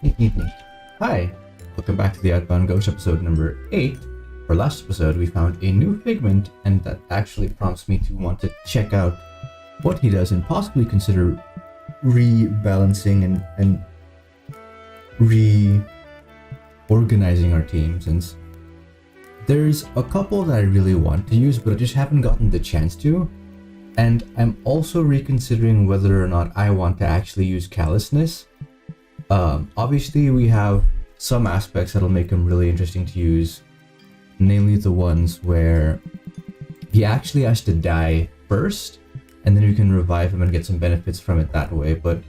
Hi, welcome back to the Outbound Ghost episode number 8. For last episode, we found a new figment, and that actually prompts me to want to check out what he does and possibly consider rebalancing and reorganizing our team, since there's a couple that I really want to use, but I just haven't gotten the chance to. And I'm also reconsidering whether or not I want to actually use callousness. Obviously, we have some aspects that'll make him really interesting to use, namely the ones where he actually has to die first, and then you can revive him and get some benefits from it that way. But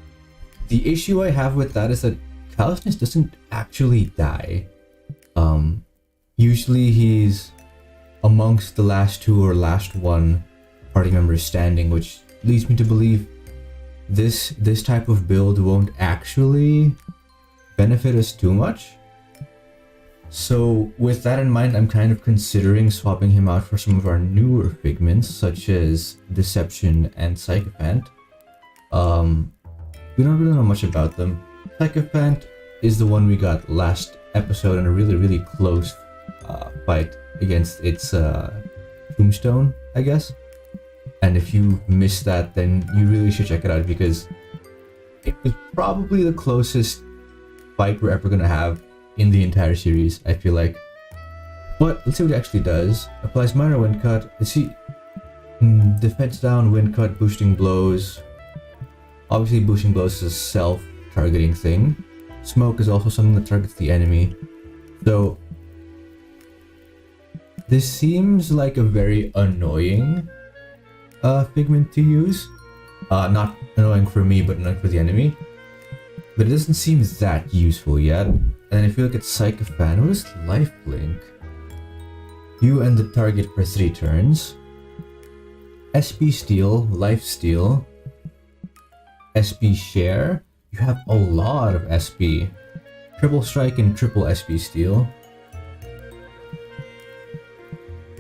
the issue I have with that is that callousness doesn't actually die. Usually he's amongst the last two or last one party members standing, which leads me to believe this type of build won't actually benefit us too much. So with that in mind, I'm kind of considering swapping him out for some of our newer figments, such as Deception and Sycophant. We don't really know much about them. Sycophant is the one we got last episode in a really close fight against its tombstone, I guess. And if you missed that, then you really should check it out, because it was probably the closest fight we're ever gonna have in the entire series, I feel like. But let's see what it actually does. Applies minor wind cut. Let's see. Defense down, wind cut, boosting blows. Obviously, boosting blows is a self-targeting thing. Smoke is also something that targets the enemy. So this seems like a very annoying figment to use. Not annoying for me, but annoying for the enemy. But it doesn't seem that useful yet. And if you look at Sycophant, what is lifelink? You and the target for 3 turns. SP steal, life steal, SP share. You have a lot of SP. Triple strike and triple SP steal.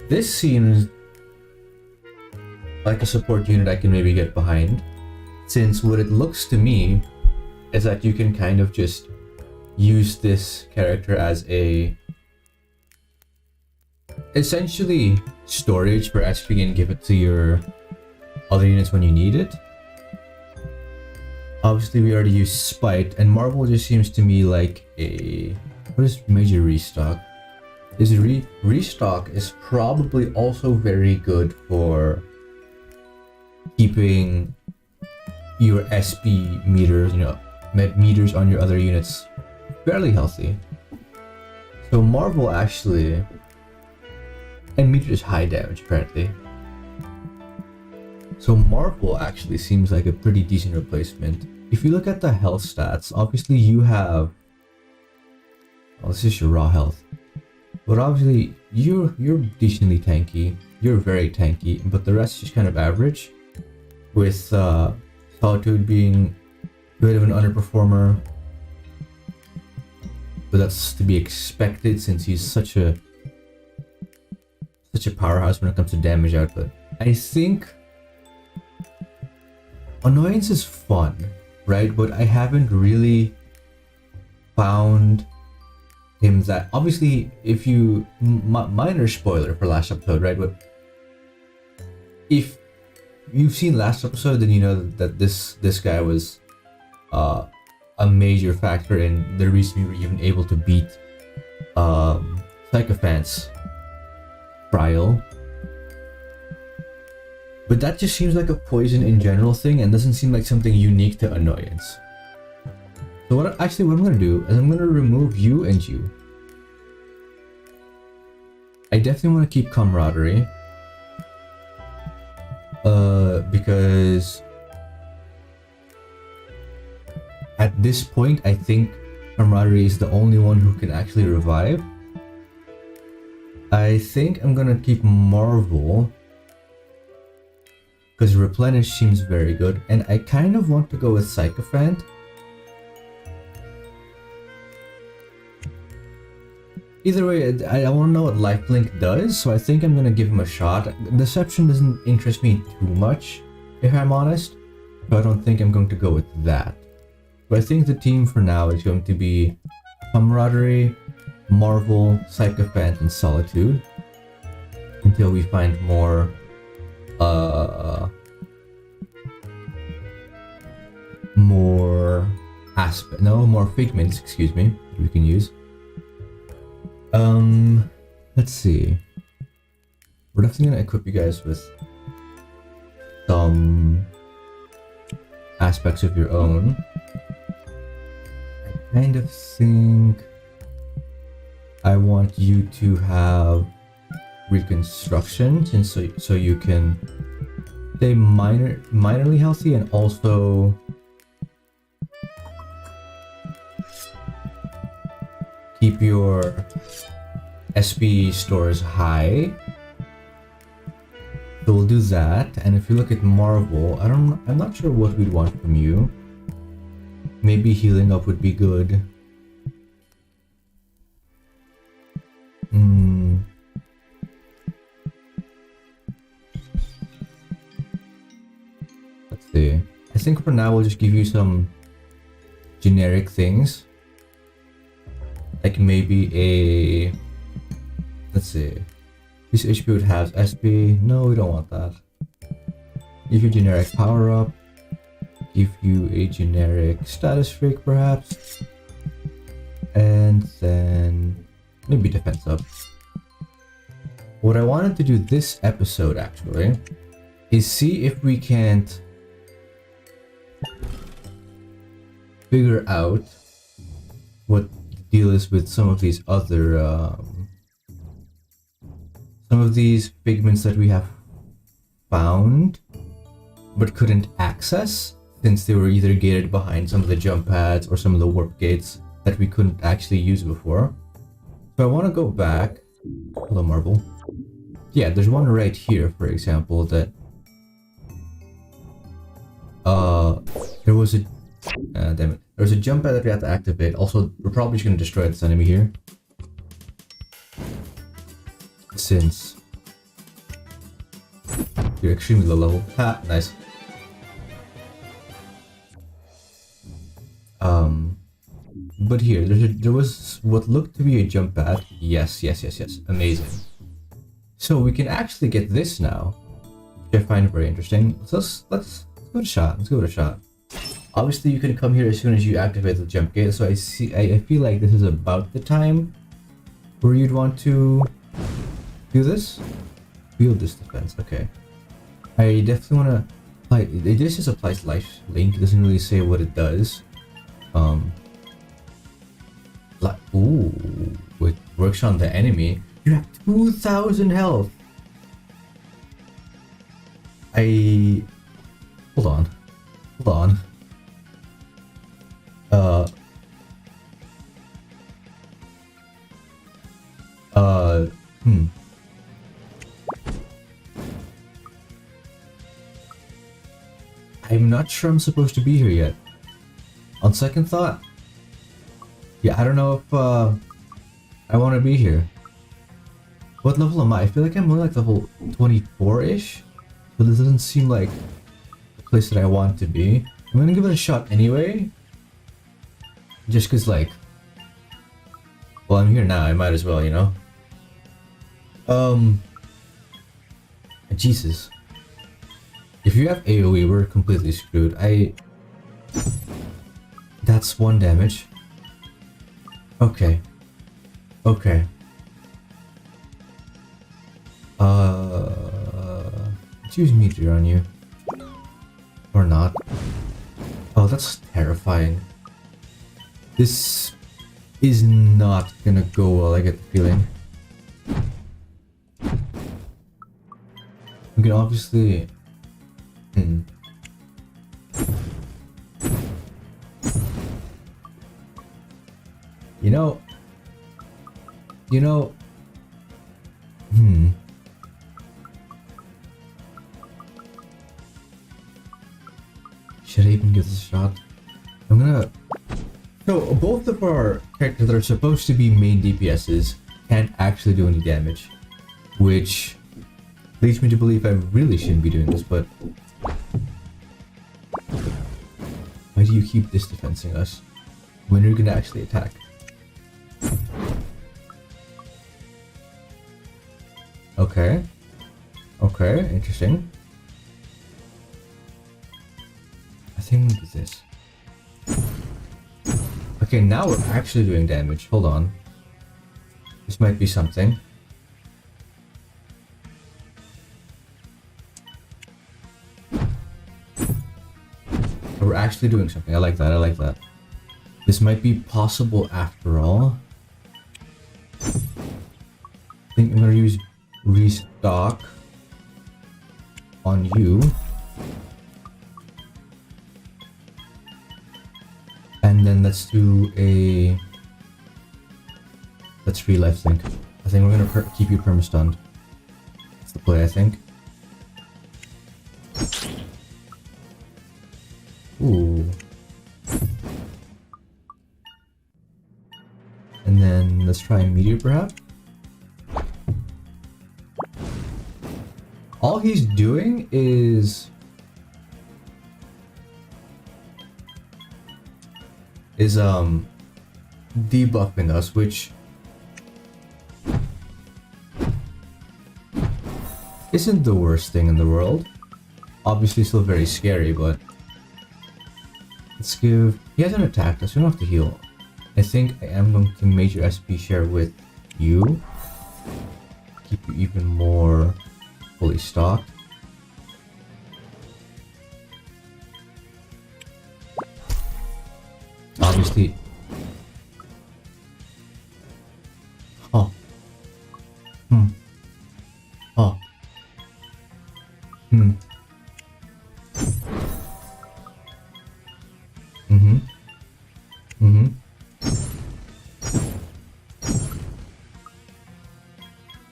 This seems like a support unit I can maybe get behind, since what it looks to me is that you can kind of just use this character as a essentially storage for SP and give it to your other units when you need it. Obviously, we already used Spite, and Marvel just seems to me like a... what is Major Restock? Restock is probably also very good for keeping your SP meters, meters on your other units fairly healthy. So Marvel actually... and meter is high damage apparently. So Marvel actually seems like a pretty decent replacement. If you look at the health stats, obviously you have... well, this is your raw health. But obviously you're decently tanky. You're very tanky, but the rest is just kind of average. With Solitude being a bit of an underperformer. But that's to be expected, since he's such a powerhouse when it comes to damage output. I think annoyance is fun, right? But I haven't really found him that... obviously, if you... minor spoiler for last episode, right? But if you've seen last episode, then you know that this guy was a major factor in the reason we were even able to beat Sycophant's trial. But that just seems like a poison in general thing, and doesn't seem like something unique to annoyance. So what I'm gonna do is I'm gonna remove you and you. I definitely want to keep camaraderie. Because at this point, I think camaraderie is the only one who can actually revive. I think I'm gonna keep Marvel, because replenish seems very good, and I kind of want to go with Sycophant. Either way, I want to know what lifelink does, so I think I'm gonna give him a shot. Deception doesn't interest me too much, if I'm honest, so I don't think I'm going to go with that. But I think the team for now is going to be Camaraderie, Marvel, Sycophant, and Solitude. Until we find more more figments, excuse me, we can use. Let's see. We're definitely gonna equip you guys with some aspects of your own. I kind of think I want you to have reconstruction, since so you can stay minorly healthy and also keep your SP stores high. So we'll do that. And if you look at Marvel, I'm not sure what we'd want from you. Maybe healing up would be good. Let's see. I think for now we'll just give you some generic things. Like maybe a... Let's see. This HP would have SP. No, we don't want that. Give you generic power up. Give you a generic status freak perhaps. And then maybe defense up. What I wanted to do this episode actually is see if we can't figure out what the deal is with some of these other some of these pigments that we have found but couldn't access, since they were either gated behind some of the jump pads or some of the warp gates that we couldn't actually use before. So I want to go back. Hello, Marvel. Yeah, there's one right here, for example, that there was a damn it. There was a jump pad that we had to activate. Also, we're probably just gonna destroy this enemy here, since you're extremely low level. Ha, nice. But here, there was what looked to be a jump pad. Yes. Amazing. So we can actually get this now, which I find very interesting. Let's give it a shot. Let's give it a shot. Obviously, you can come here as soon as you activate the jump gate. So I feel like this is about the time where you'd want to do this. Build this defense. Okay. I definitely want to apply. This just applies life link. It doesn't really say what it does. Like, ooh, it works on the enemy. You have 2,000 health. Hold on. I'm not sure I'm supposed to be here yet. On second thought, yeah, I don't know if I want to be here. What level am I? I feel like I'm only like level 24-ish, but this doesn't seem like the place that I want to be. I'm gonna give it a shot anyway, just cause like, well, I'm here now, I might as well, you know? Jesus. If you have AoE, we're completely screwed. That's 1 damage. Okay. Let's use meteor on you. Or not. Oh, that's terrifying. This is not gonna go well, I get the feeling. We can obviously... You know... Should I even give this a shot? I'm gonna... So, both of our characters that are supposed to be main DPSs can't actually do any damage. Which leads me to believe I really shouldn't be doing this, but... Why do do you keep this defensing us? When are you gonna actually attack? Okay. Okay, interesting. I think what is this? Okay, now we're actually doing damage. Hold on. This might be something. We're actually doing something. I like that. I like that. This might be possible after all. I think I'm gonna use restock on you. And then let's do a... Let's free life link. I think we're gonna keep you perma-stunned. That's the play, I think. Ooh. And then let's try Meteor perhaps. All he's doing is debuffing us, which isn't the worst thing in the world. Obviously still very scary, but let's give... He hasn't attacked us, we don't have to heal. I think I am going to major SP share with you. Keep you even more fully stocked. Obviously... Oh. Oh.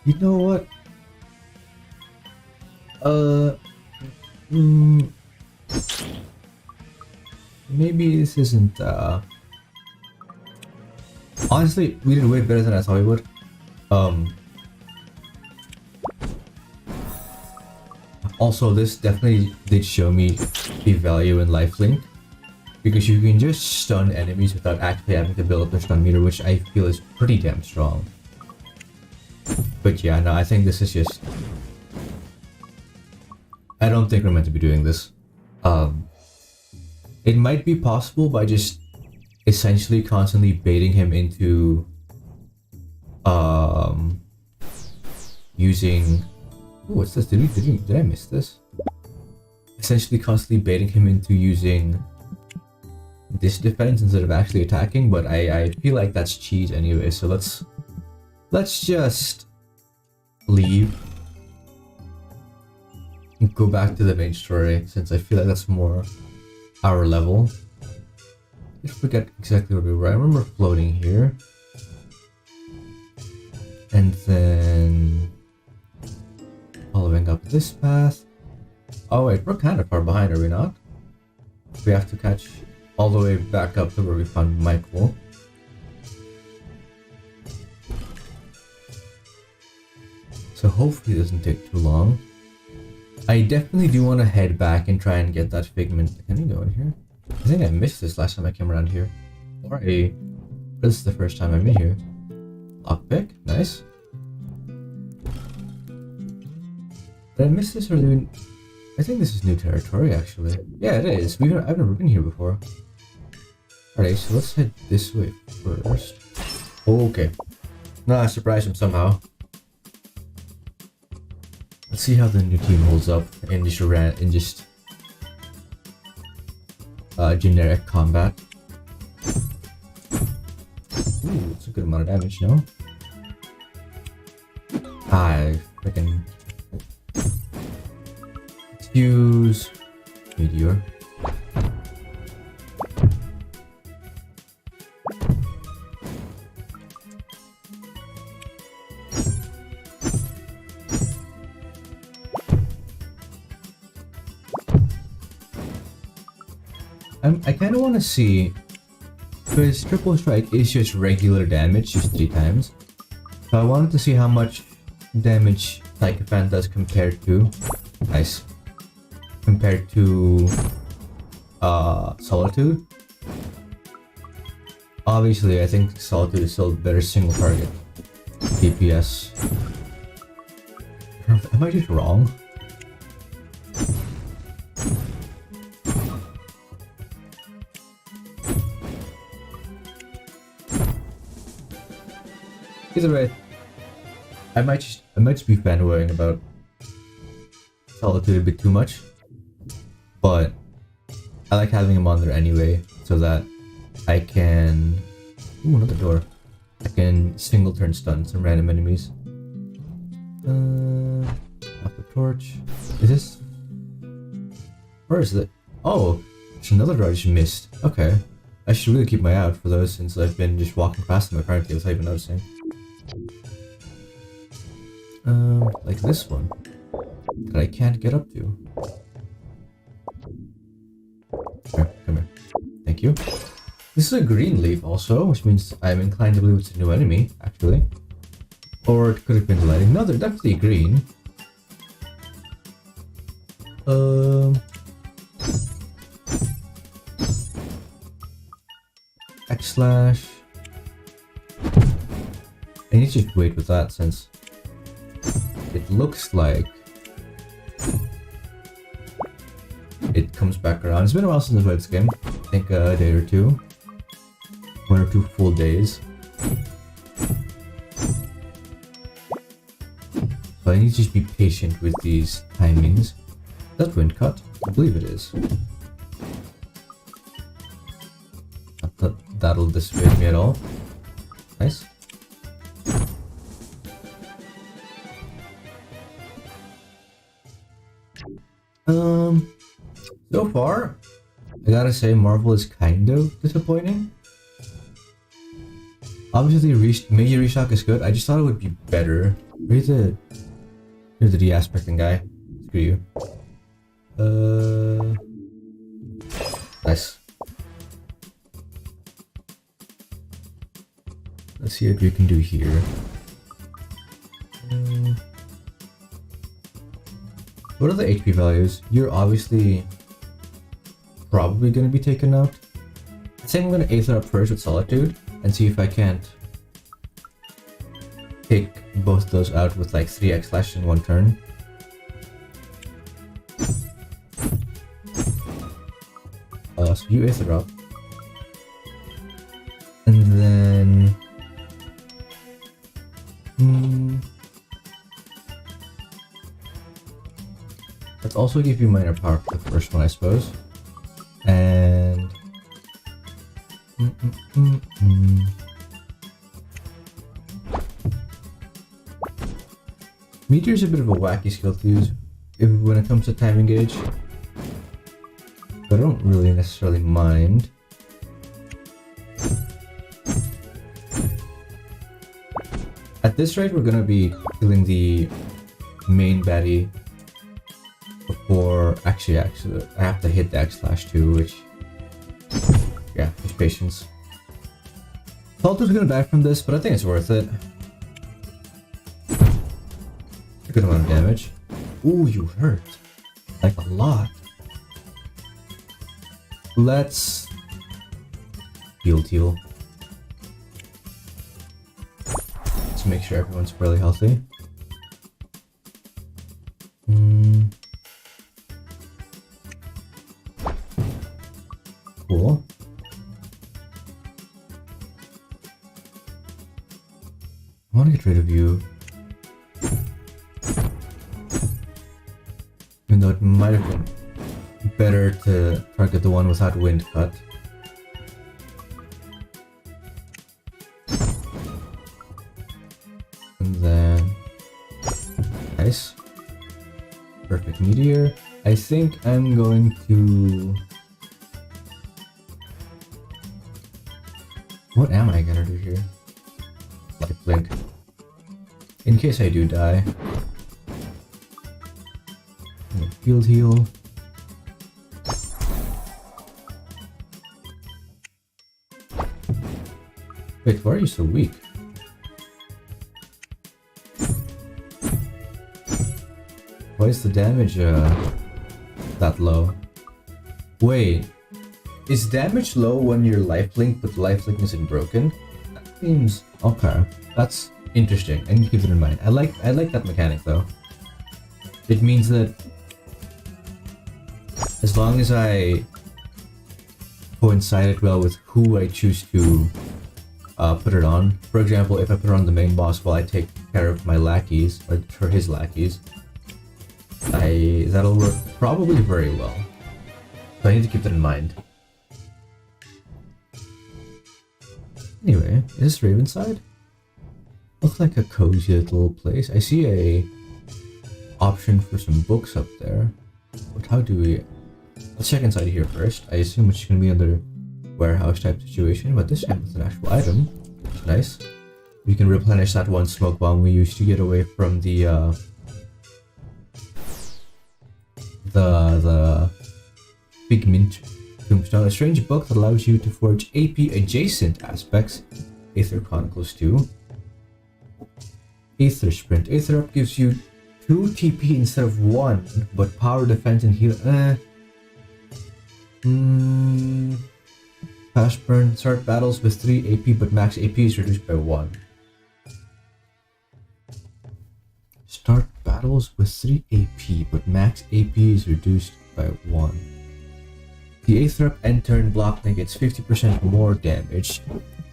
You know what? Maybe this isn't, honestly, we did way better than I thought we would. Also, this definitely did show me the value in lifelink, because you can just stun enemies without actually having to build up their stun meter, which I feel is pretty damn strong. But yeah, no, I think this is just... I don't think we're meant to be doing this. It might be possible by just essentially constantly baiting him into using... Ooh, what's this? Did I miss this? Essentially constantly baiting him into using this defense instead of actually attacking, but I feel like that's cheese anyway, so let's just leave and go back to the main story, since I feel like that's more our level. I forget exactly where we were. I remember floating here. And then following up this path. Oh wait, we're kind of far behind, are we not? We have to catch all the way back up to where we found Michael. So hopefully it doesn't take too long. I definitely do want to head back and try and get that figment. Can I go in here? I think I missed this last time I came around here. This is the first time I'm in here. Lockpick, nice. Did I miss this or do I think this is new territory actually. Yeah, it is. I've never been here before. Alright, so let's head this way first. Oh, okay. No, I surprised him somehow. Let's see how the new team holds up in just generic combat. Ooh, it's a good amount of damage, no? I freaking... Let's use Meteor. I kind of want to see, because Triple Strike is just regular damage, just 3 times. So I wanted to see how much damage Psychophant does compared to... Nice. Compared to Solitude. Obviously, I think Solitude is still a better single target DPS. Am I just wrong? Either way, I might just be fanboying about Solitude a bit too much, but I like having him on there anyway, so that I can... Ooh, another door. I can single turn stun some random enemies. Off the torch. Is this... Where is it? Oh, there's another door I just missed. Okay. I should really keep my eye out for those since I've been just walking past them apparently without even noticing. Like this one. That I can't get up to. Come here. Thank you. This is a green leaf also, which means I'm inclined to believe it's a new enemy, actually. Or it could have been lighting. No, they're definitely green. X/. I need to wait with that since it looks like it comes back around. It's been a while since I played this game. I think a day or two. 1 or 2 full days. So I need to just be patient with these timings. Is that wind cut? I believe it is. Not that that'll dissuade me at all. Nice. So far, I gotta say Marvel is kind of disappointing. Obviously, Meiji Reshock is good. I just thought it would be better. Here's the de-aspecting guy. Screw you. Nice. Let's see what we can do here. What are the HP values? You're obviously probably going to be taken out. I think I'm going to Aether up first with Solitude and see if I can't take both those out with like 3 X/slash in one turn. So you Aether up. And then... let's also give you minor power for the first one, I suppose. And... Meteor's a bit of a wacky skill to use when it comes to time engage. But I don't really necessarily mind. At this rate, we're gonna be killing the main baddie before... Actually, I have to hit the X/slash too, which... yeah, just patience. Salto's gonna die from this, but I think it's worth it. A good amount of damage. Ooh, you hurt. Like a lot. Let's... heal. Let's make sure everyone's fairly healthy. Cool. I want to get rid of you. Even though it might have been better to target the one without wind cut. And then... nice. Perfect meteor. I think I'm going to... what am I gonna do here? Life blink. In case I do die. Field heal. Wait, why are you so weak? Why is the damage that low? Wait, Is damage low when you're lifelink, but lifelink isn't broken? That seems okay. That's interesting. I need to keep it in mind. I like that mechanic though. It means that as long as I coincide it well with who I choose to put it on. For example, if I put it on the main boss while I take care of my lackeys, or for his lackeys, that'll work probably very well. So I need to keep that in mind. Anyway, is this Ravenside? Looks like a cozy little place. I see a option for some books up there. But how do we... Let's check inside here first. I assume it's gonna be another warehouse type situation, but this time it's an actual item. It's nice. We can replenish that one smoke bomb we used to get away from the Pigment Tombstone. A strange book that allows you to forge AP adjacent aspects. Aether Chronicles 2. Aether Sprint. Aether Up gives you 2 TP instead of 1, but power, defense, and heal. Fast burn. Start battles with 3 AP, but max AP is reduced by 1. Start battles with 3 AP, but max AP is reduced by 1. The Aether Up end turn block negates 50% more damage.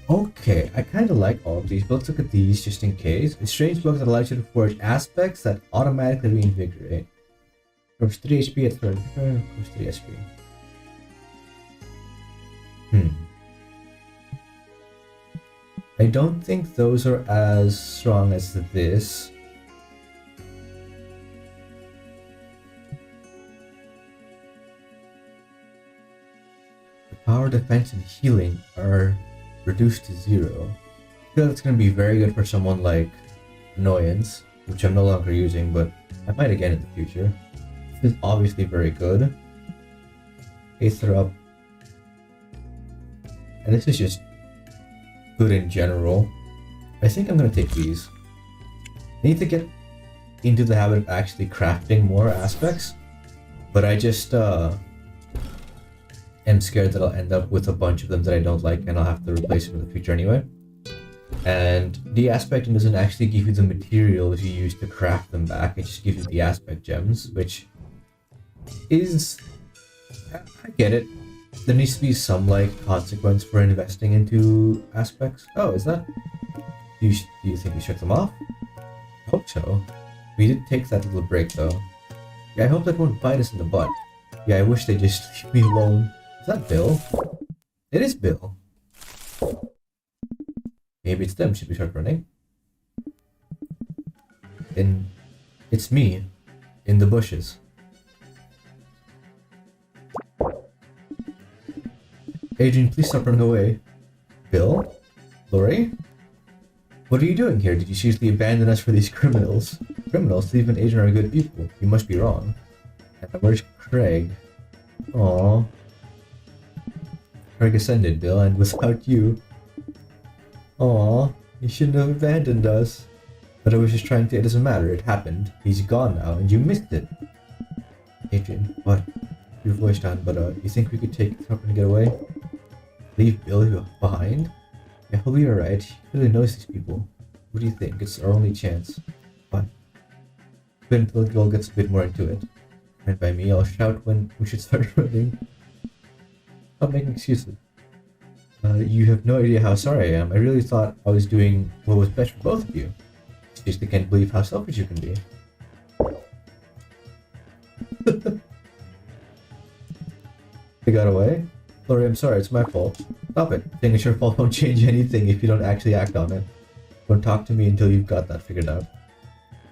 Okay, I kind of like all of these, but let's look at these just in case. A strange book that allows you to forge aspects that automatically reinvigorate. From 3 HP at third turn, goes 3 SP. I don't think those are as strong as this. The power, defense, and healing are reduced to 0. I feel it's going to be very good for someone like Annoyance, which I'm no longer using, but I might again in the future. This is obviously very good. Aether Up. And this is just good in general. I think I'm going to take these. I need to get into the habit of actually crafting more aspects, but I just am scared that I'll end up with a bunch of them that I don't like and I'll have to replace them in the future anyway. And the aspect doesn't actually give you the materials you use to craft them back, it just gives you the aspect gems, which is... I get it. There needs to be some like consequence for investing into aspects. Oh, is that... Do you think we shut them off? I hope so. We did take that little break though. Yeah, I hope that won't bite us in the butt. Yeah, I wish they just leave me alone. Is that Bill? It is Bill. Maybe it's them. Should we start running? Then it's me in the bushes. Adrian, please stop running away. Bill? Lori? What are you doing here? Did you seriously abandon us for these criminals? Criminals? Steve and Adrian are good people. You must be wrong. And where's Craig? Aww. Craig ascended, Bill, and without you... Aww, you shouldn't have abandoned us. But I was just trying to... It doesn't matter, it happened. He's gone now, and you missed it. Adrian, what? Your voice down, but you think we could take it up and get away? Leave Bill behind? Yeah, he'll be alright. He really knows these people. What do you think? It's our only chance. Fine. Wait until the girl gets a bit more into it. And by me, I'll shout when we should start running. Stop making excuses. You have no idea how sorry I am. I really thought I was doing what was best for both of you. Seriously can't believe how selfish you can be. They got away? Lori, I'm sorry, it's my fault. Stop it. Saying it's your fault won't change anything if you don't actually act on it. Don't talk to me until you've got that figured out.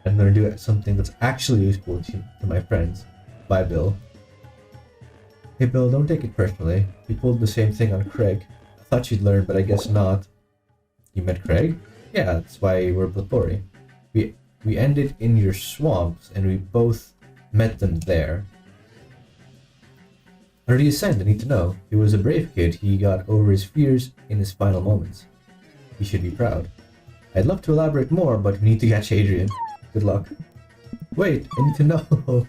I'm gonna do something that's actually useful to my friends. Bye, Bill. Hey, Bill, don't take it personally. You pulled the same thing on Craig. I thought you'd learn, but I guess not. You met Craig? Yeah, that's why we're with Lori. We ended in your swamps, and we both met them there. Where did he ascend? I need to know. He was a brave kid. He got over his fears in his final moments. He should be proud. I'd love to elaborate more, but we need to catch Adrian. Good luck. Wait, I need to know.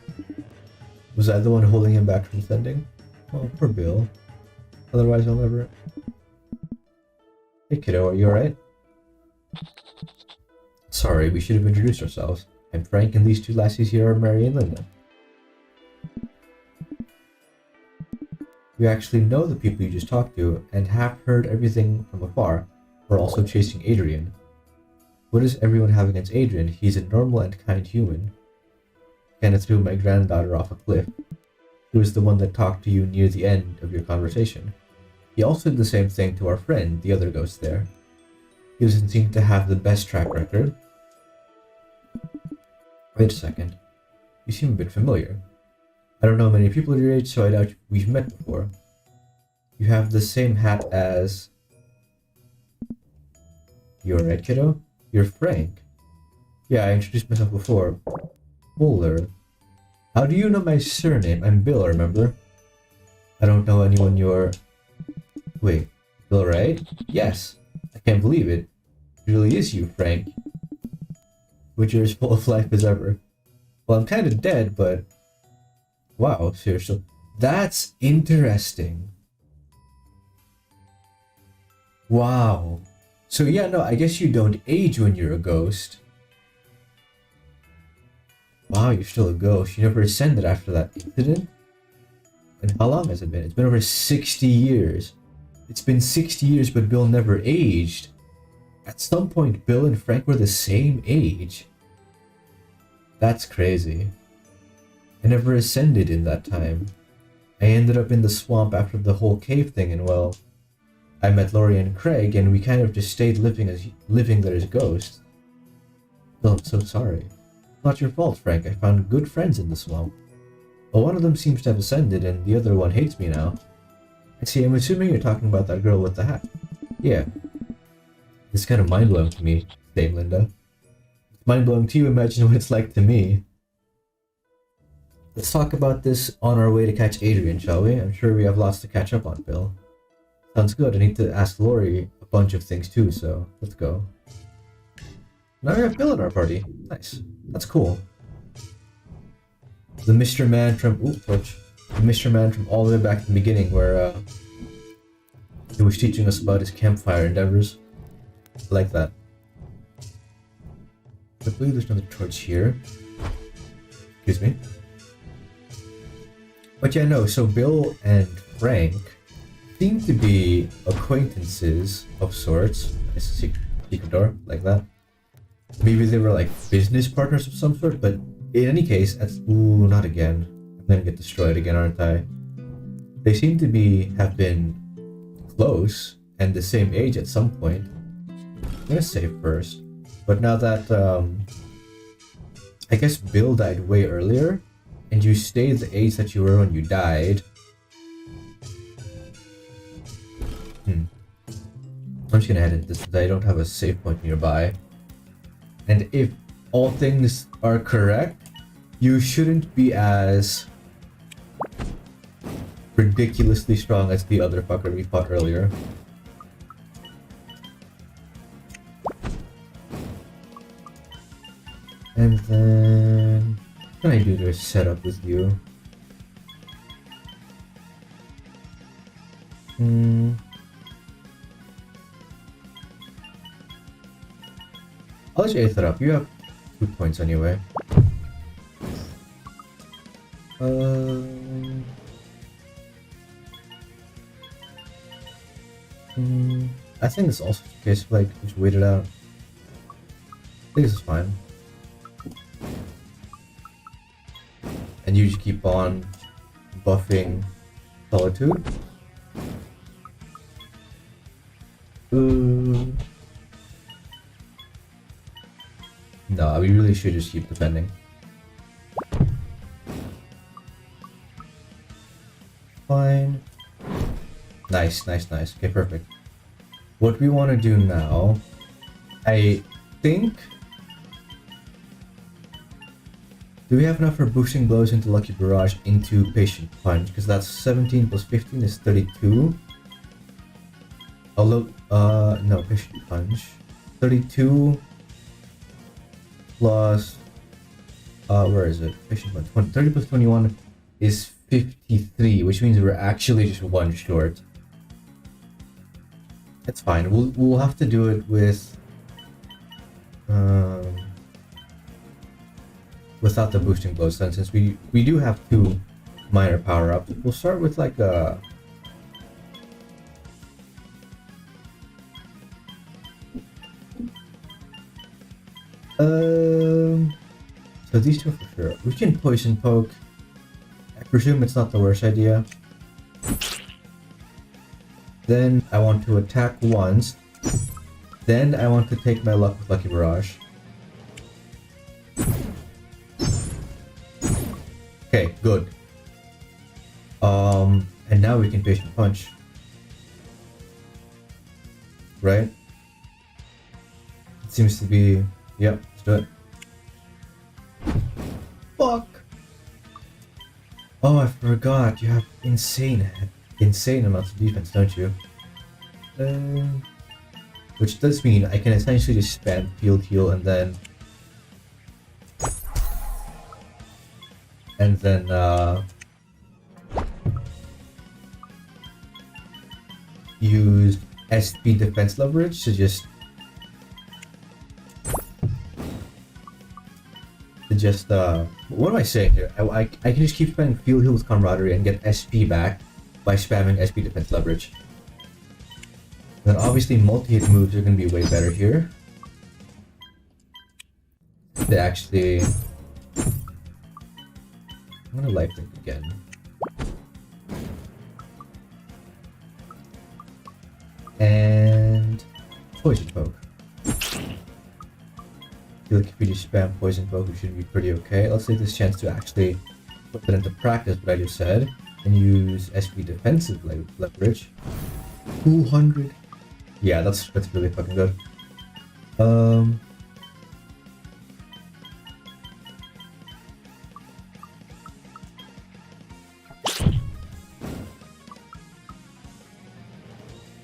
Was I the one holding him back from ascending? Oh, poor Bill. Otherwise, I'll never. Hey, kiddo, are you alright? Sorry, we should have introduced ourselves. I'm Frank, and these two lassies here are Mary and Linda. We actually know the people you just talked to, and have heard everything from afar. We're also chasing Adrian. What does everyone have against Adrian? He's a normal and kind human. Kinda threw my granddaughter off a cliff. He was the one that talked to you near the end of your conversation. He also did the same thing to our friend, the other ghost there. He doesn't seem to have the best track record. Wait a second. You seem a bit familiar. I don't know many people your age, so I doubt we've met before. You have the same hat as... You're right, kiddo? You're Frank. Yeah, I introduced myself before. Bowler. How do you know my surname? I'm Bill, remember? I don't know anyone you're... Wait, Bill, right? Yes. I can't believe it. It really is you, Frank. Which you're as full of life as ever. Well, I'm kind of dead, but... Wow, seriously. That's interesting. Wow. So yeah, no, I guess you don't age when you're a ghost. Wow, you're still a ghost. You never ascended after that incident? And how long has it been? It's been over 60 years. It's been 60 years, but Bill never aged. At some point, Bill and Frank were the same age. That's crazy. I never ascended in that time. I ended up in the swamp after the whole cave thing, and well, I met Laurie and Craig, and we kind of just stayed living there as ghosts. Bill, I'm so sorry. Not your fault, Frank. I found good friends in the swamp. Well, one of them seems to have ascended, and the other one hates me now. I see, I'm assuming you're talking about that girl with the hat. Yeah. It's kind of mind-blowing to me, Dame Linda. It's mind-blowing to you, imagine what it's like to me. Let's talk about this on our way to catch Adrian, shall we? I'm sure we have lots to catch up on, Bill. Sounds good. I need to ask Laurie a bunch of things too, so let's go. Now we have Bill in our party. Nice. That's cool. The Mr. Man from... Ooh, torch. The Mr. Man from all the way back in the beginning where he was teaching us about his campfire endeavors. I like that. I believe there's another torch here. Excuse me. But yeah, no, so Bill and Frank seem to be acquaintances of sorts. Nice secret door, like that. Maybe they were like business partners of some sort, but in any case, that's... Ooh, not again. I'm gonna get destroyed again, aren't I? They seem to have been close and the same age at some point. I'm gonna save first. But now that, I guess Bill died way earlier, and you stayed the age that you were when you died. I'm just gonna head into this because I don't have a save point nearby. And if all things are correct, you shouldn't be as ridiculously strong as the other fucker we fought earlier. And then... what can I do to set up with you? I'll let you ace it up. You have 2 points anyway. I think it's also the case, like, just wait it out. I think this is fine. And you just keep on buffing Solitude. No, we really should just keep defending. Fine. Nice, nice, nice. Okay, perfect. What we want to do now, I think... do we have enough for boosting blows into Lucky Barrage into Patient Punch? Because that's 17 plus 15 is 32. Although, no, Patient Punch. 32 plus, where is it? Patient Punch. 30 plus 21 is 53, which means we're actually just one short. It's fine. We'll have to do it with um, without the boosting blows then, since we do have 2 minor power ups. We'll start with like a so these 2 for sure. We can poison poke. I presume it's not the worst idea. Then I want to attack once. Then I want to take my luck with Lucky Barrage. Okay, good. And now we can patient punch. Right? It seems to be... Yep, let's do it. Fuck! Oh, I forgot. You have insane amounts of defense, don't you? Which does mean I can essentially just spam field heal and then use SP defense leverage to just what am I saying here? I can just keep spamming field heal with camaraderie and get SP back by spamming SP defense leverage. Then obviously multi-hit moves are going to be way better here. They actually... I'm going to life link again. And... Poison Poke. I feel like if we just spam Poison Poke, we should be pretty okay. Let's take this chance to actually put that into practice, what I just said. And use SP defensive leverage. 200. Yeah, that's really fucking good.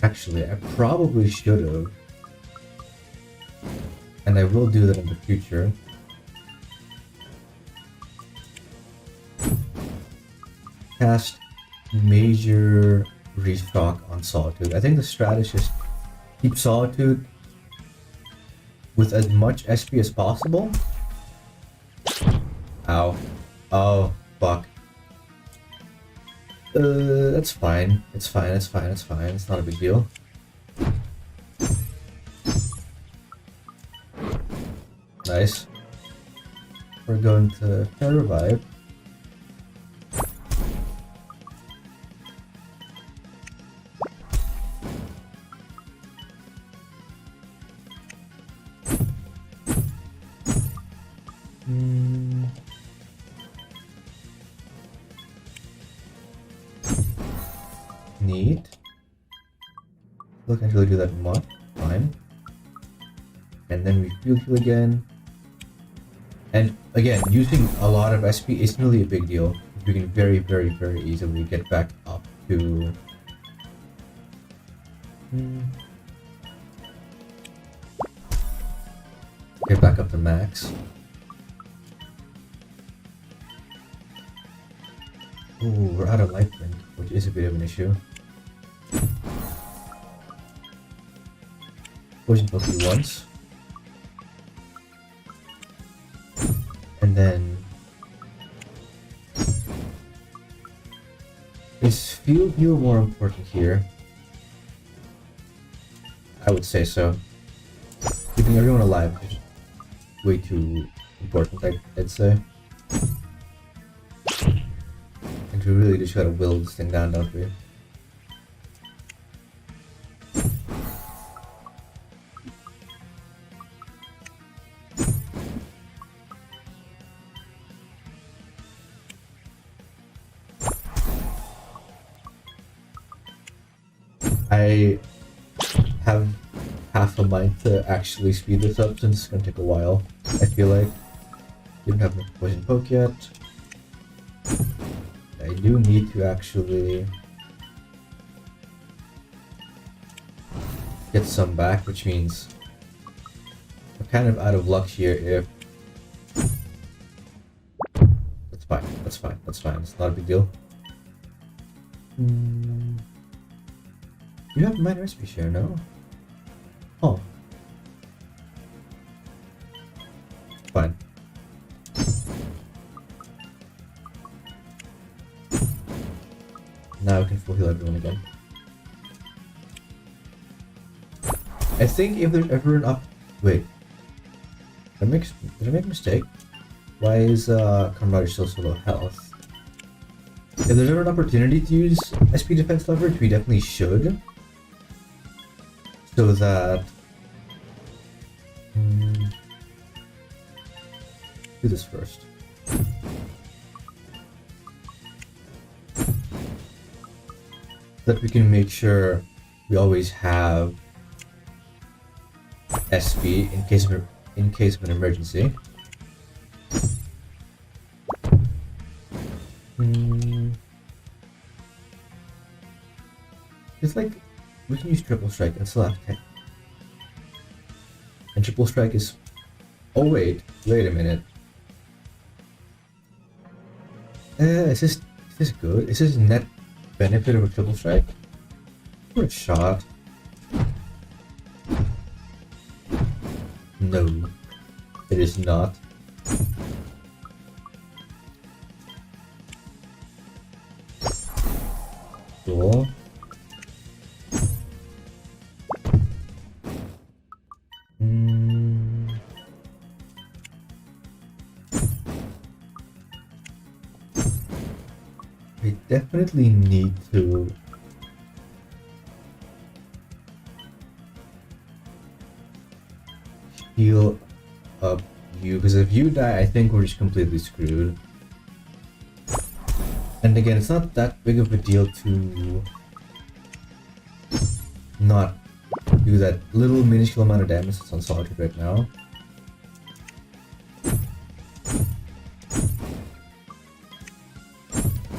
Actually, I probably should have. And I will do that in the future. Cast major restock on Solitude. I think the strat is just keep Solitude with as much SP as possible. Ow. Oh, fuck. That's fine. It's fine, it's fine, it's fine. It's not a big deal. Nice. We're going to Fair Revive. Neat. Look, I can really do that much. Fine. And then we field heal again. And again, using a lot of SP isn't really a big deal. We can very, very, very easily get back up to... Get back up to max. Ooh, we're out of life link, which is a bit of an issue. Poison Poke you once. And then... Is field heal more important here? I would say so. Keeping everyone alive is way too important, I'd say. And we really just gotta will this thing down, don't we? I have half a mind to actually speed this up since it's gonna take a while, I feel like. Didn't have enough Poison Poke yet. I do need to actually get some back, which means I'm kind of out of luck here if... That's fine, that's fine, that's fine, it's not a big deal. You have minor recipe share, no? Oh. Fine. Now I can full heal everyone again. I think if there's ever an up... Wait. Did I make a mistake? Why is Camaraderie still so low health? If there's ever an opportunity to use SP defense leverage, we definitely should. So that... do this first. That we can make sure we always have SP in case of an emergency. It's like we can use triple strike and still have 10. And triple strike is... Oh wait a minute. Is this good? Is this net benefit of a triple strike? For a shot. No, it is not. Cool. I definitely need to heal up you, because if you die, I think we're just completely screwed. And again, it's not that big of a deal to not do that little minuscule amount of damage that's on Solitude right now.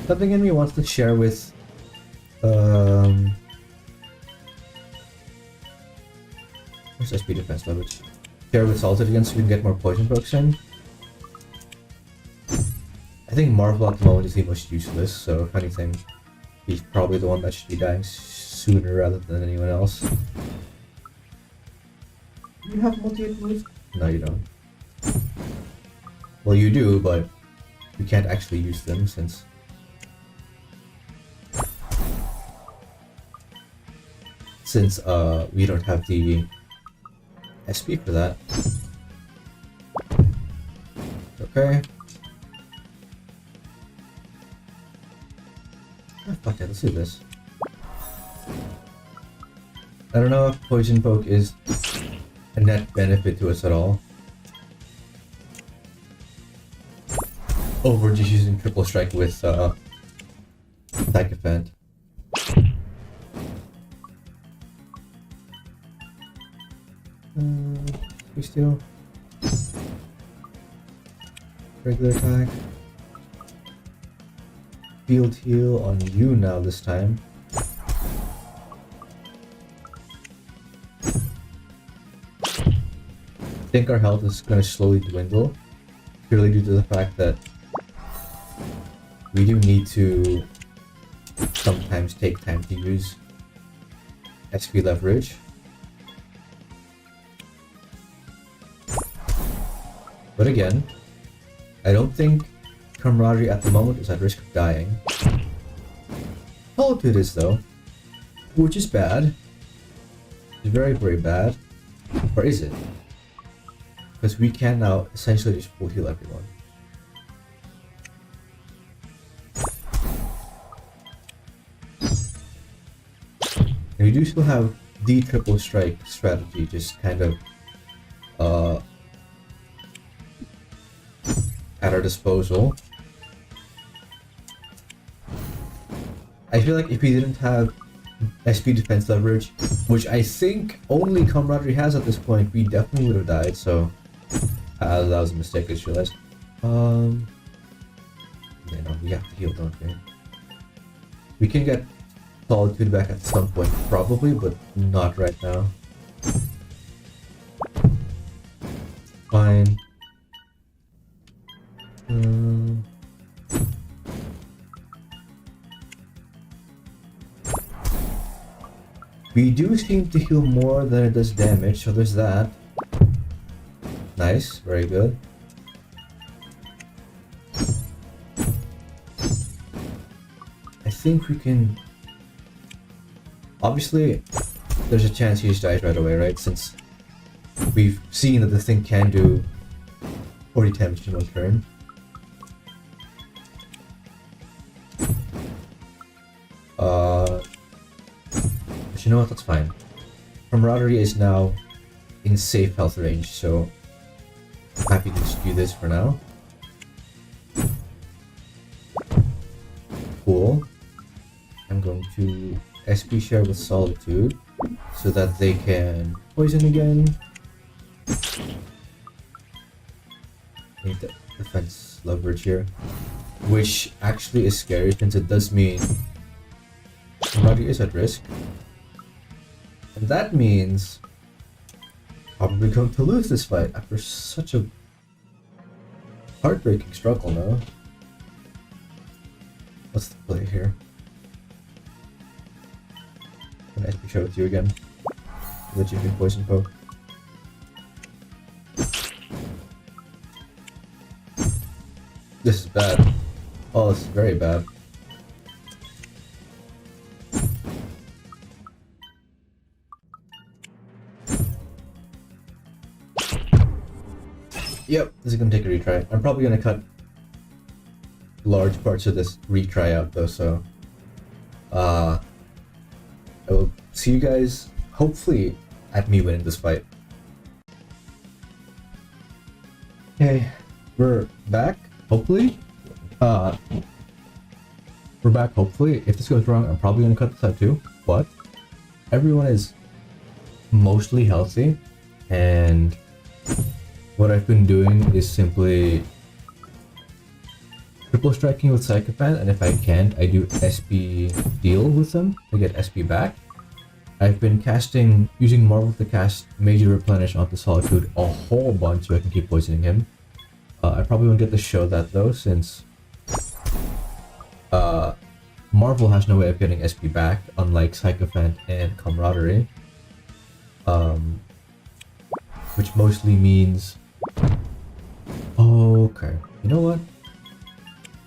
Something in me wants to share with where's SP defense leverage? Share with Salted again so we can get more poison pokes in. I think Marvel at the moment is the most useless, so if anything, he's probably the one that should be dying sooner rather than anyone else. Do you have multi-hit moves? No, you don't. Well, you do, but you can't actually use them since we don't have the SP for that. Okay. Oh, fuck it, let's do this. I don't know if Poison Poke is a net benefit to us at all. Over just using Triple Strike with Sycophant. We still regular attack. Field heal on you now this time. I think our health is going to slowly dwindle, purely due to the fact that we do need to sometimes take time to use SP leverage. But again, I don't think Camaraderie at the moment is at risk of dying. Solitude is though, which is bad. It's very, very bad. Or is it? Because we can now essentially just full heal everyone. And we do still have the triple strike strategy, just kind of at our disposal. I feel like if we didn't have SP defense leverage, which I think only Camaraderie has at this point, we definitely would have died, so that was a mistake, I just realized. Yeah, no, we have to heal, don't we? We can get Solitude back at some point, probably, but not right now. Fine. We do seem to heal more than it does damage, so there's that. Nice, very good. I think we can... Obviously, there's a chance he just dies right away, right? Since we've seen that the thing can do 40 damage in one turn. But you know what, that's fine. Camaraderie is now in safe health range, so I'm happy to just do this for now. Cool. I'm going to SP share with Solitude so that they can poison again. Need the defense leverage here, which actually is scary since it does mean somebody is at risk, and that means probably going to lose this fight after such a heartbreaking struggle. Now, what's the play here? I'm gonna SP share with you again so that you can poison poke. This is bad. Oh, this is very bad. Yep, this is gonna take a retry. I'm probably gonna cut large parts of this retry out though, so I will see you guys hopefully at me winning this fight. Okay, we're back. Hopefully, we're back. Hopefully, if this goes wrong, I'm probably gonna cut this out too. But everyone is mostly healthy, and what I've been doing is simply triple striking with Psychopath, and if I can't, I do SP deal with them to get SP back. I've been using Marvel to cast Major Replenish onto Solitude a whole bunch so I can keep poisoning him. I probably won't get to show that though, since Marvel has no way of getting SP back, unlike Sycophant and Camaraderie. Which mostly means... Okay, you know what?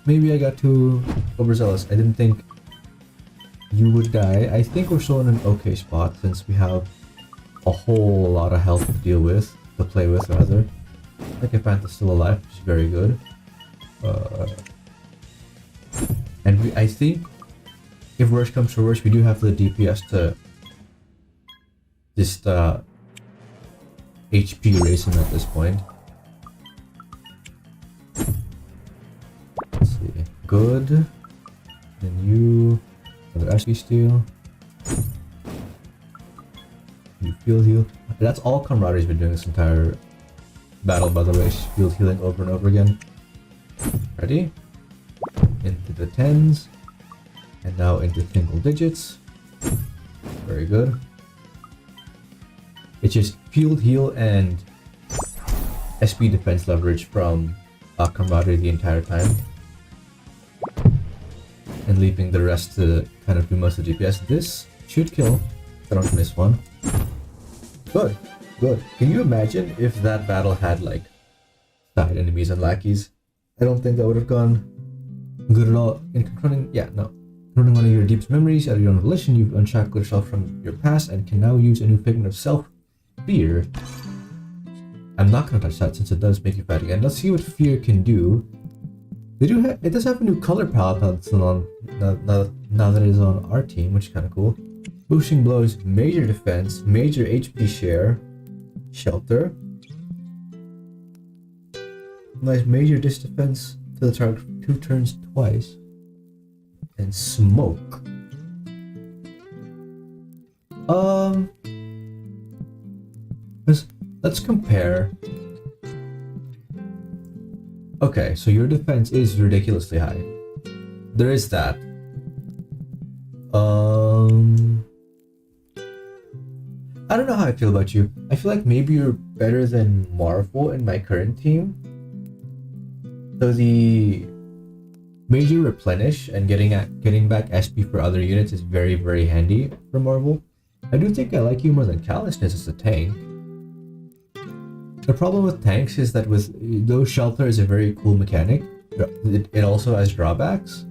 Maybe I got too overzealous. I didn't think you would die. I think we're still in an okay spot since we have a whole lot of health to deal with, to play with rather. Sycophant is still alive, which is very good. And I think, if worse comes to worse, we do have the DPS to just HP raise him at this point. Let's see. Good. Then you. Another SP steal. You field heal. That's all Camaraderie's been doing this entire battle, by the way. She's field healing over and over again. Ready? Into the tens. And now into single digits. Very good. It's just field heal and SP defense leverage from Camaraderie the entire time. And leaving the rest to kind of do most of the DPS. This should kill. I don't miss one. Good. Good. Can you imagine if that battle had like side enemies and lackeys? I don't think that would have gone good at all. In confronting, confronting one of your deepest memories out of your own volition, you've unshackled yourself from your past and can now use a new figment of self-fear. I'm not gonna touch that since it does make you fight again. Let's see what fear can do. It does have a new color palette now that it is on our team, which is kind of cool. Boosting blows, major defense, major HP share, shelter. Nice major dis defense to the target for 2 turns twice. And smoke. Let's compare. Okay, so your defense is ridiculously high. There is that. I don't know how I feel about you. I feel like maybe you're better than Marvel in my current team. So the major replenish and getting back SP for other units is very, very handy for Marvel. I do think I like you more than Callousness as a tank. The problem with tanks is that with those shelter is a very cool mechanic. It also has drawbacks.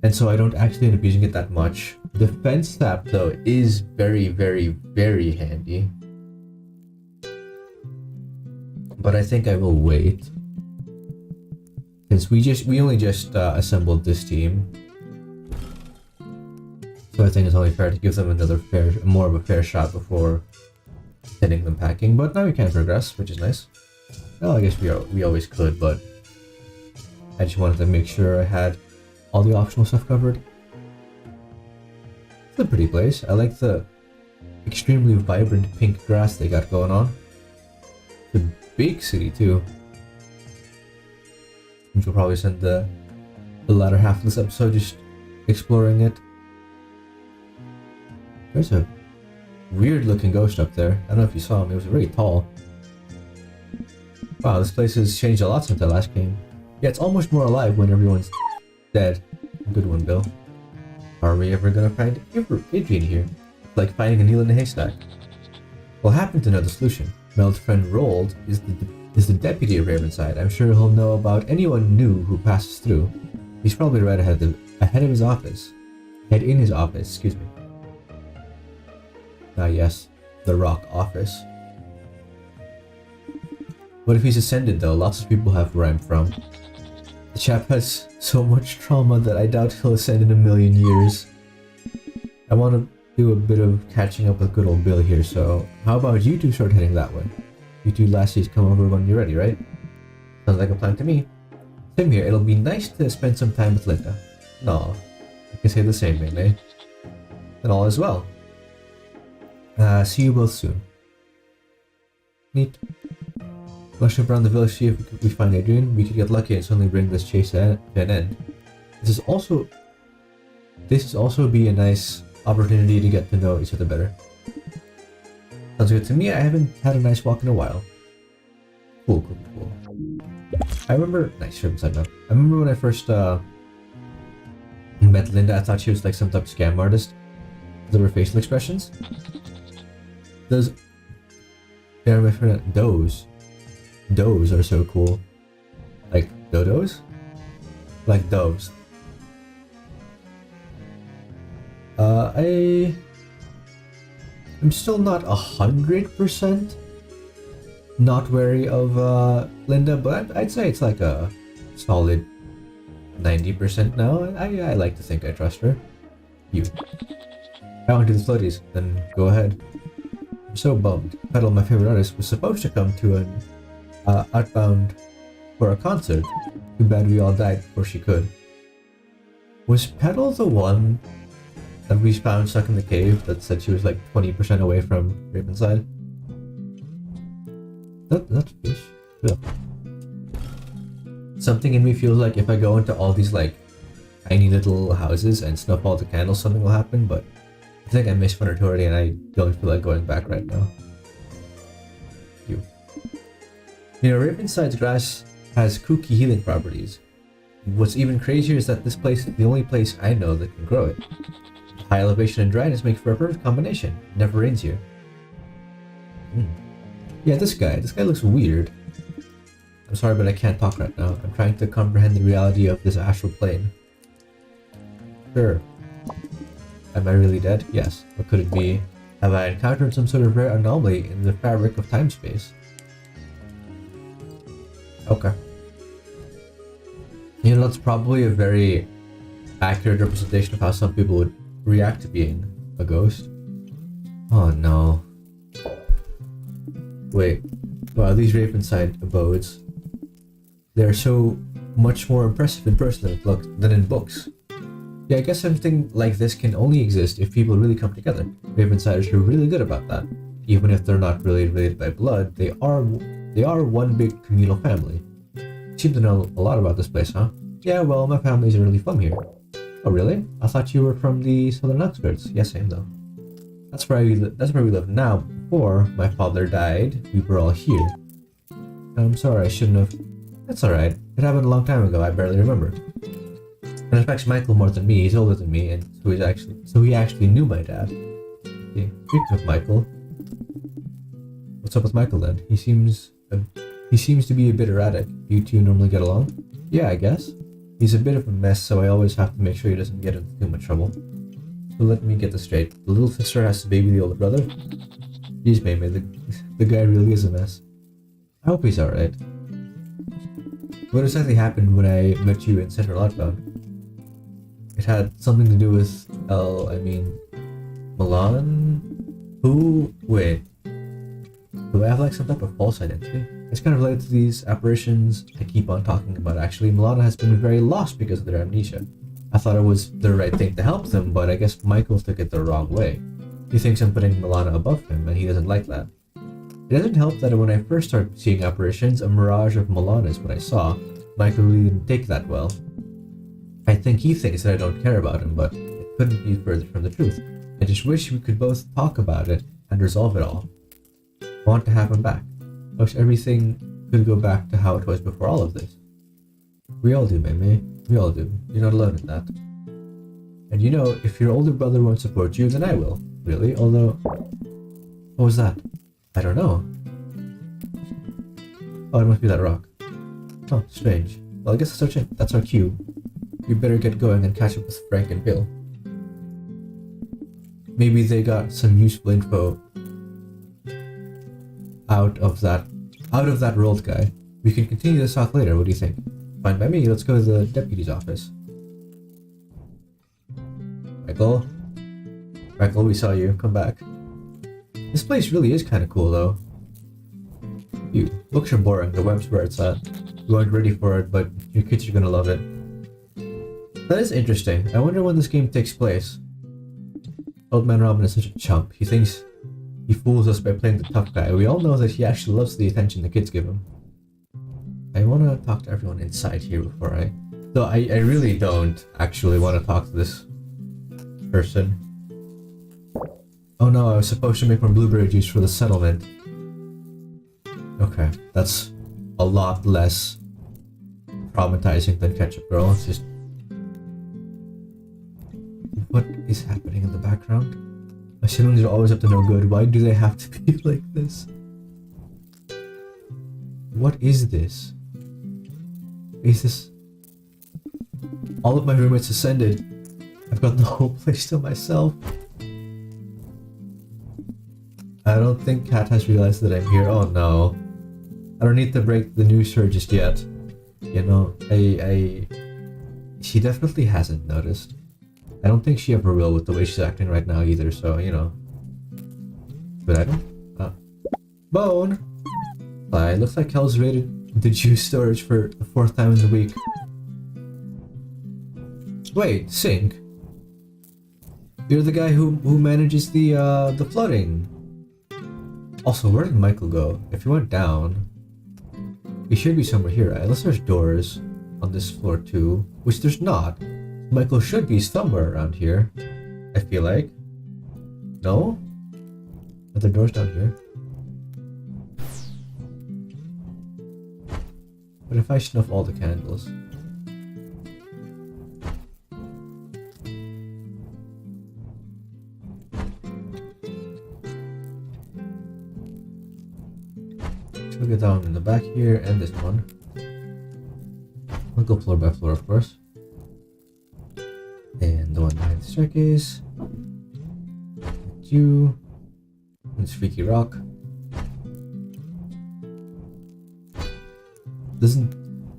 And so I don't actually end up using it that much. Defense tap though is very, very, very handy. But I think I will wait. Since we only just assembled this team. So I think it's only fair to give them more of a fair shot before sending them packing. But now we can progress, which is nice. Well, I guess we always could, but I just wanted to make sure I had all the optional stuff covered. It's a pretty place. I like the extremely vibrant pink grass they got going on. It's a big city too. Which will probably spend the latter half of this episode just exploring it. There's a weird looking ghost up there. I don't know if you saw him, it was really tall. Wow, this place has changed a lot since I last came. Yeah, it's almost more alive when everyone's dead. Good one, Bill. Are we ever gonna find Adrian here? Like finding a needle in a haystack. We'll happen to know the solution. My old friend Roald is the deputy of Ravenside. I'm sure he'll know about anyone new who passes through. He's probably right ahead of his office. Head in his office, excuse me. Ah yes, the Rock office. What if he's ascended though? Lots of people have where I'm from. The chap has so much trauma that I doubt he'll ascend in a million years. I want to do a bit of catching up with good old Bill here, so how about you two start heading that way? You two lassies come over when you're ready, right? Sounds like a plan to me. Same here, it'll be nice to spend some time with Linda. No, I can say the same, mainly. And all is well. See you both soon. Neat. Rush around the village, see if we find Adrian. We could get lucky and suddenly bring this chase to an end. This is also be a nice opportunity to get to know each other better. Sounds good to me. I haven't had a nice walk in a while. Cool. I remember. Nice, side note. I remember when I first met Linda. I thought she was like some type of scam artist. Because of her facial expressions. Does are so cool. Like dodos? Like doves. I'm still not 100% not wary of Linda, but I'd say it's like a solid 90% now. I like to think I trust her. You. I want to do the floaties, then go ahead. I'm so bummed. Petal, my favorite artist, was supposed to come to an Outbound for a concert. Too bad we all died before she could. Was Petal the one that we found stuck in the cave that said she was like 20% away from Ravenside? That fish. Yeah. Something in me feels like if I go into all these like tiny little houses and snuff all the candles, something will happen, but I think I missed one or two already and I don't feel like going back right now. You know, Ravenside's grass has kooky healing properties. What's even crazier is that this place is the only place I know that can grow it. High elevation and dryness make for a perfect combination. It never rains here. Yeah, this guy looks weird. I'm sorry, but I can't talk right now. I'm trying to comprehend the reality of this astral plane. Sure. Am I really dead? Yes. What could it be? Have I encountered some sort of rare anomaly in the fabric of time-space? Okay. You know, that's probably a very accurate representation of how some people would react to being a ghost. Oh no. Wait. Wow, these Ravenside abodes. They're so much more impressive in person than in books. Yeah, I guess something like this can only exist if people really come together. Ravensiders are really good about that. Even if they're not really related by blood, they are one big communal family. You seem to know a lot about this place, huh? Yeah, well, my family's really from here. Oh, really? I thought you were from the southern outskirts. Yes, I am, though. That's where we live now. Before my father died, we were all here. I'm sorry, I shouldn't have. That's alright. It happened a long time ago. I barely remember. It affects Michael more than me. He's older than me, and so he actually knew my dad. Yeah. Speaking of Michael, what's up with Michael then? He seems to be a bit erratic. You two normally get along? Yeah, I guess. He's a bit of a mess, so I always have to make sure he doesn't get into too much trouble. So let me get this straight. The little sister has to baby the older brother? Jeez, Mame, the guy really is a mess. I hope he's alright. What exactly happened when I met you in Central Outbound? It had something to do with Milana? Who? Wait. Do I have like some type of false identity? It's kind of related to these apparitions I keep on talking about. Actually, Milana has been very lost because of their amnesia. I thought it was the right thing to help them, but I guess Michael took it the wrong way. He thinks I'm putting Milana above him, and he doesn't like that. It doesn't help that when I first started seeing apparitions, a mirage of Milana is what I saw. Michael really didn't take that well. I think he thinks that I don't care about him, but it couldn't be further from the truth. I just wish we could both talk about it and resolve it all. I want to have him back. I wish everything could go back to how it was before all of this. We all do, Meme. We all do. You're not alone in that. And you know, if your older brother won't support you, then I will. Really? Although... What was that? I don't know. Oh, it must be that rock. Oh, strange. Well, I guess that's our cue. We better get going and catch up with Frank and Bill. Maybe they got some useful info out of that rolled guy. We can continue this talk later, what do you think? Fine by me, let's go to the deputy's office. Michael? Michael, we saw you. Come back. This place really is kind of cool, though. Books are boring. The web's where it's at. You aren't ready for it, but your kids are gonna love it. That is interesting. I wonder when this game takes place. Old Man Robin is such a chump. He thinks he fools us by playing the tough guy. We all know that he actually loves the attention the kids give him. I want to talk to everyone inside here before I... Though I really don't actually want to talk to this person. Oh no, I was supposed to make more blueberry juice for the settlement. Okay, that's a lot less traumatizing than Ketchup Girl. It's just... What is happening in the background? My siblings are always up to no good. Why do they have to be like this? What is this? Is this... All of my roommates ascended. I've got the whole place to myself. I don't think Kat has realized that I'm here. Oh no. I don't need to break the news to her just yet. You know, she definitely hasn't noticed. I don't think she ever will with the way she's acting right now either, so, you know. But I don't... Bone! It looks like Kel's raided the juice storage for the 4th time in the week. Wait, Sink? You're the guy who manages the flooding. Also, where did Michael go? If he went down... He should be somewhere here, right? Unless there's doors on this floor too. Which there's not. Michael should be somewhere around here. I feel like. No? Are there doors down here? What if I snuff all the candles? We'll get down in the back here and this one. We'll go floor by floor, of course. And the one behind the staircase. And you. And this freaky rock.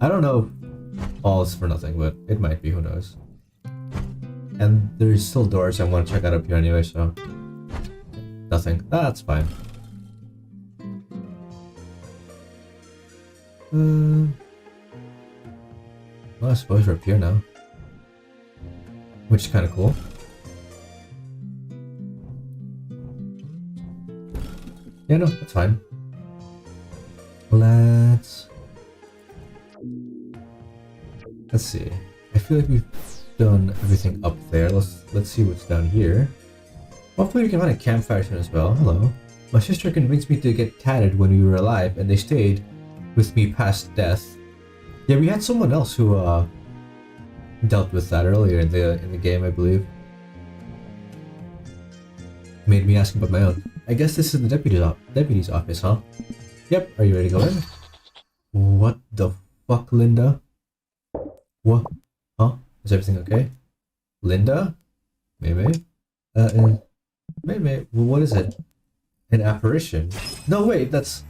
I don't know if all is for nothing, but it might be, who knows. And there's still doors I want to check out up here anyway, so... Nothing. That's fine. Well, I suppose we're up here now. Which is kind of cool. Yeah, no, that's fine. Let's see. I feel like we've done everything up there. Let's see what's down here. Hopefully we can find a campfire soon as well. Hello. My sister convinced me to get tatted when we were alive, and they stayed with me past death. Yeah, we had someone else who dealt with that earlier in the game, I believe. Made me ask about my own. I guess this is the deputy's office, huh? Yep, are you ready to go in? What the fuck, Linda? What? Huh? Is everything okay? Linda? Maybe? Maybe. Well, what is it? An apparition? No, wait, that's...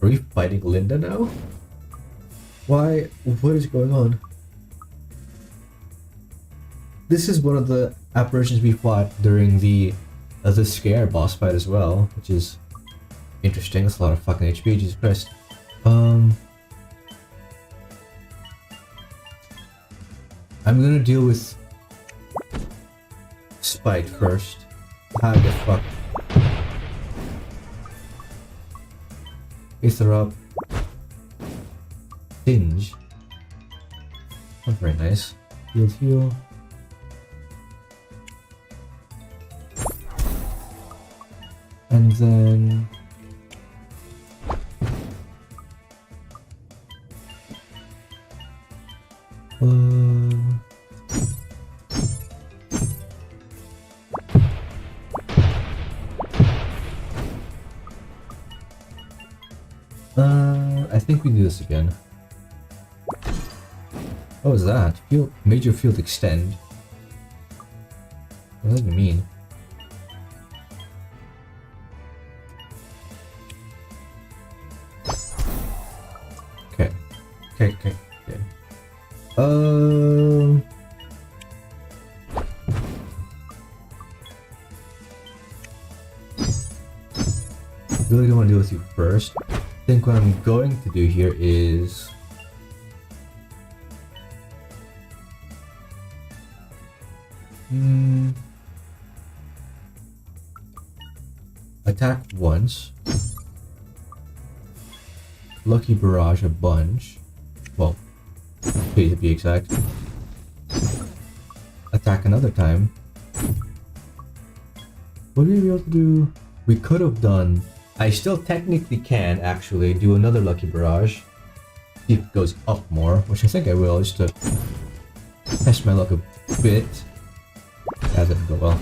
Are we fighting Linda now? Why? What is going on? This is one of the apparitions we fought during the scare boss fight as well, which is interesting. That's a lot of fucking HP, Jesus Christ. I'm gonna deal with Spite first. How the fuck? Aether up. Tinge. Not very nice. Heal. And then... I think we do this again. What was that? Major field extend. What does it mean? Okay. Really don't want to deal with you first. I think what I'm going to do here is... Attack once. Lucky Barrage a bunch. Well, to be exact. Attack another time. What would we be able to do? We could have done... I still technically can actually do another Lucky Barrage. See if it goes up more, which I think I will, just to test my luck a bit. That didn't go well.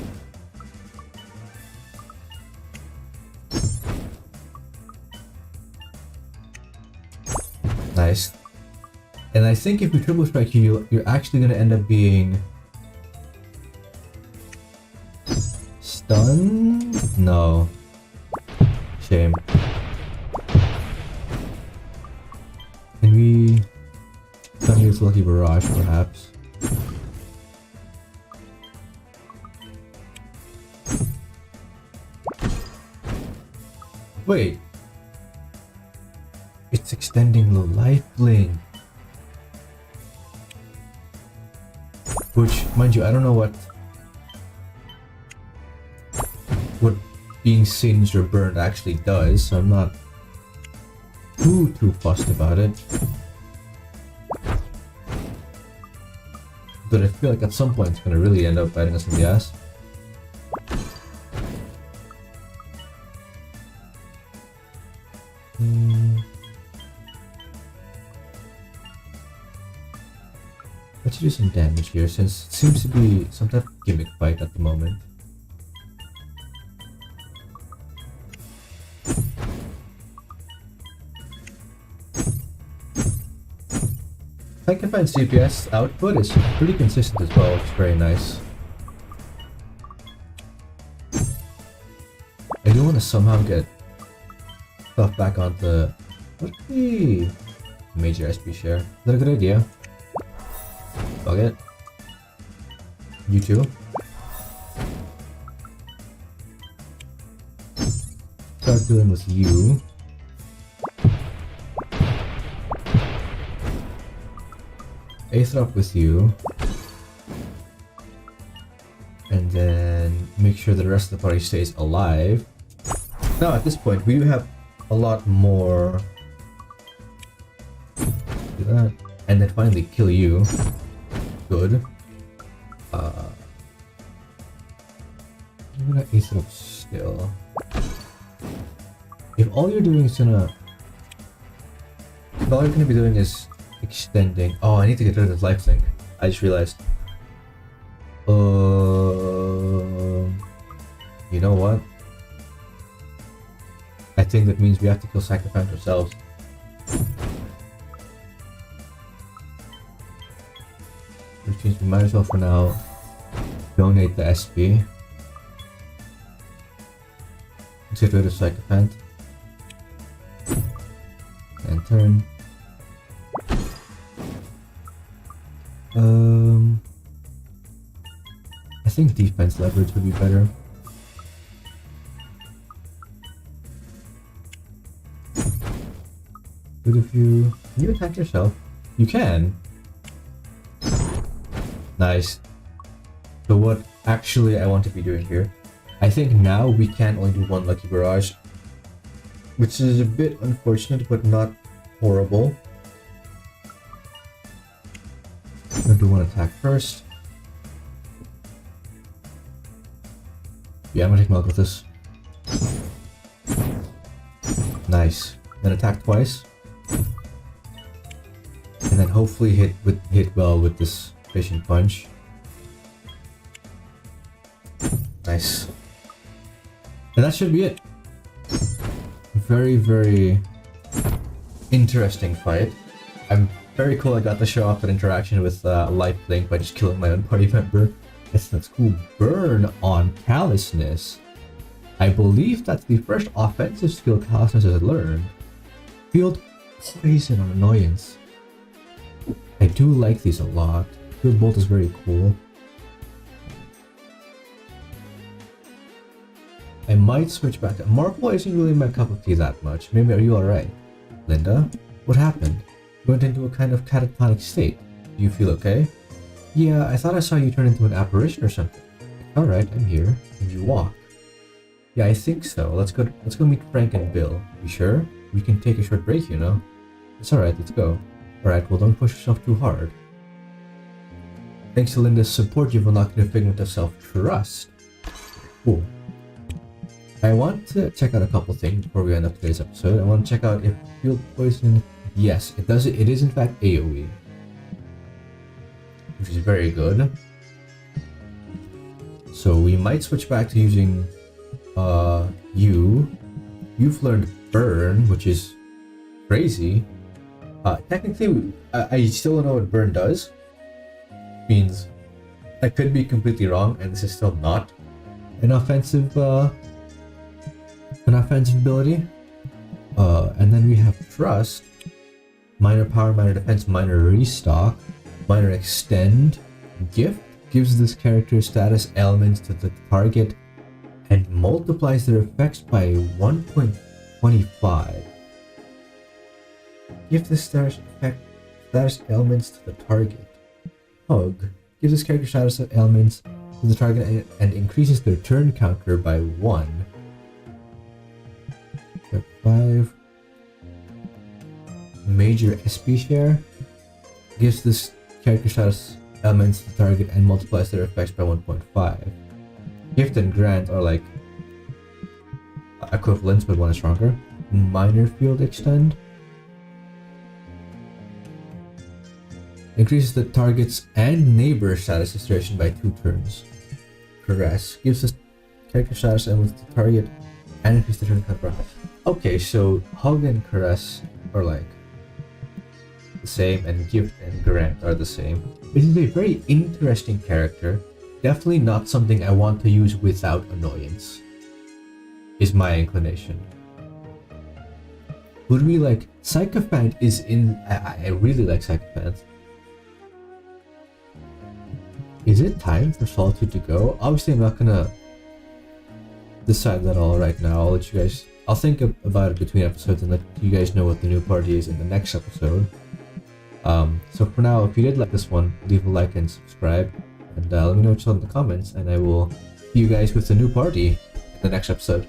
Nice. And I think if we triple strike you, you're actually gonna end up being... Stunned? No. Shame. Can we stun you with Lucky Barrage, perhaps? Wait. It's extending the life link. Which, mind you, I don't know what being singed or burned actually does, so I'm not too fussed about it. But I feel like at some point it's gonna really end up biting us in the ass. Let's do some damage here, since it seems to be some type of gimmick fight at the moment. I can find CPS output is pretty consistent as well, which is very nice. I do want to somehow get stuff back onto the major SP share. Is that a good idea? Fuck it. You too. Start dealing with you. Aether up with you. And then make sure the rest of the party stays alive. Now at this point we do have a lot more. Do that. And then finally kill you. Good. I'm gonna Aether up still. If all you're doing is gonna... If all you're gonna be doing is extending... Oh, I need to get rid of this lifelink. I just realized. I think that means we have to kill Sycophant ourselves. Which means we might as well for now donate the SP. Let's get rid of Sycophant. And turn. I think defense leverage would be better. But if you... Can you attack yourself? You can! Nice. So what actually I want to be doing here, I think now we can only do one Lucky Barrage, which is a bit unfortunate but not horrible. I'm gonna do one attack first. Yeah, I'm gonna take milk with this. Nice. Then attack twice. And then hopefully hit well with this fishing punch. Nice. And that should be it. Very, very interesting fight. I'm very cool I got to show off that interaction with Life Link by just killing my own party member. That's cool. Burn on Callousness. I believe that's the first offensive skill Callousness has learned. Field Poison on Annoyance. I do like these a lot. Field Bolt is very cool. I might switch back to... Marvel isn't really my cup of tea that much. Maybe are you alright? Linda? What happened? You went into a kind of catatonic state. Do you feel okay? Yeah, I thought I saw you turn into an apparition or something. Alright, I'm here. And you walk. Yeah, I think so. Let's go meet Frank and Bill. You sure? We can take a short break, you know? It's alright, let's go. Alright, well don't push yourself too hard. Thanks to Linda's support, you've unlocked a figment of self-trust. Cool. I want to check out a couple things before we end up today's episode. I want to check out if Field Poison... Yes, it does. It is in fact AoE. Which is very good. So we might switch back to using you. You've learned Burn, which is crazy. Technically, I still don't know what Burn does. Means I could be completely wrong, and this is still not an offensive ability. And then we have Trust, Minor Power, Minor Defense, Minor Restock, Minor Extend. Gift gives this character status elements to the target and multiplies their effects by 1.25. Give this status elements to the target. Hug gives this character status elements to the target and increases their turn counter by 1. Step 5. Major SP share gives this character status elements to the target and multiplies their effects by 1.5. Gift and Grant are like equivalents, but one is stronger. Minor Field Extend increases the target's and neighbor status duration by 2 turns. Caress gives this character status elements to the target and increases the turn count by half. Okay, so Hug and Caress are like the same, and Gift and Grant are the same. It is a very interesting character. Definitely not something I want to use without annoyance, is my inclination. Would we like... Sycophant is in... I really like Sycophant. Is it time for Solitude to go? Obviously I'm not gonna decide that all right now. I'll let you guys... I'll think about it between episodes and let you guys know what the new party is in the next episode. So for now, if you did like this one, leave a like and subscribe. And let me know what you thought in the comments, and I will see you guys with the new party in the next episode.